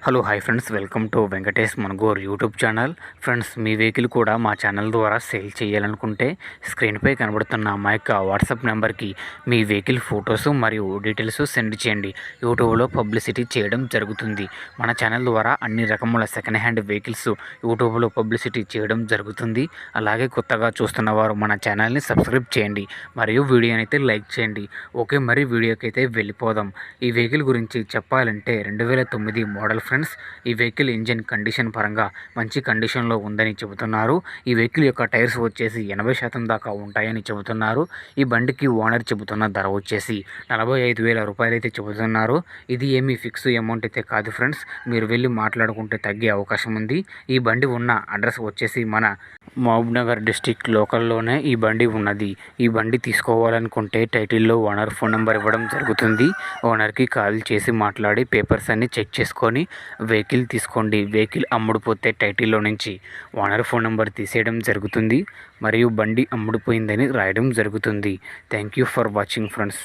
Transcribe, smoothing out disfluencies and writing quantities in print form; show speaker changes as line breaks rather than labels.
Hello hi friends, welcome to Venkatesh Managor YouTube channel. Friends, మీ vehicle కూడా మా ఛానల్ ద్వారా సేల్ చేయాలనుకుంటే స్క్రీన్పై కనబడుతున్న మా యొక్క వాట్సాప్ నెంబర్కి మీ వెహికల్ ఫొటోస్ మరియు డీటెయిల్స్ సెండ్ చేయండి. యూట్యూబ్లో పబ్లిసిటీ చేయడం జరుగుతుంది. మన ఛానల్ ద్వారా అన్ని రకముల సెకండ్ హ్యాండ్ వెహికల్స్ యూట్యూబ్లో పబ్లిసిటీ చేయడం జరుగుతుంది. అలాగే కొత్తగా చూస్తున్న వారు మన ఛానల్ని సబ్స్క్రైబ్ చేయండి మరియు వీడియోని అయితే లైక్ చేయండి. ఓకే, మరి వీడియోకి అయితే వెళ్ళిపోదాం. ఈ వెహికల్ గురించి చెప్పాలంటే 2009 మోడల్ ఫ్రెండ్స్. ఈ వెహికల్ ఇంజిన్ కండిషన్ పరంగా మంచి కండిషన్లో ఉందని చెబుతున్నారు. ఈ వెహికల్ యొక్క టైర్స్ వచ్చేసి 80% దాకా ఉంటాయని చెబుతున్నారు. ఈ బండికి ఓనర్ చెబుతున్న ధర వచ్చేసి 45,000 రూపాయలు అయితే చెబుతున్నారు. ఇది ఏమీ ఫిక్స్ అమౌంట్ అయితే కాదు ఫ్రెండ్స్, మీరు వెళ్ళి మాట్లాడుకుంటే తగ్గే అవకాశం ఉంది. ఈ బండి ఉన్న అడ్రస్ వచ్చేసి మన మహబూబ్నగర్ డిస్టిక్ లోకల్లోనే ఈ బండి ఉన్నది. ఈ బండి తీసుకోవాలనుకుంటే టైటిల్లో ఓనర్ ఫోన్ నెంబర్ ఇవ్వడం జరుగుతుంది. ఓనర్కి కాల్ చేసి మాట్లాడి పేపర్స్ అన్ని చెక్ చేసుకొని వెహికల్ తీసుకోండి. వెహికల్ అమ్ముడుపోతే టైటిల్లో నుంచి ఓనర్ ఫోన్ నెంబర్ తీసేయడం జరుగుతుంది మరియు బండి అమ్ముడుపోయిందని రాయడం జరుగుతుంది. Thank you for watching friends.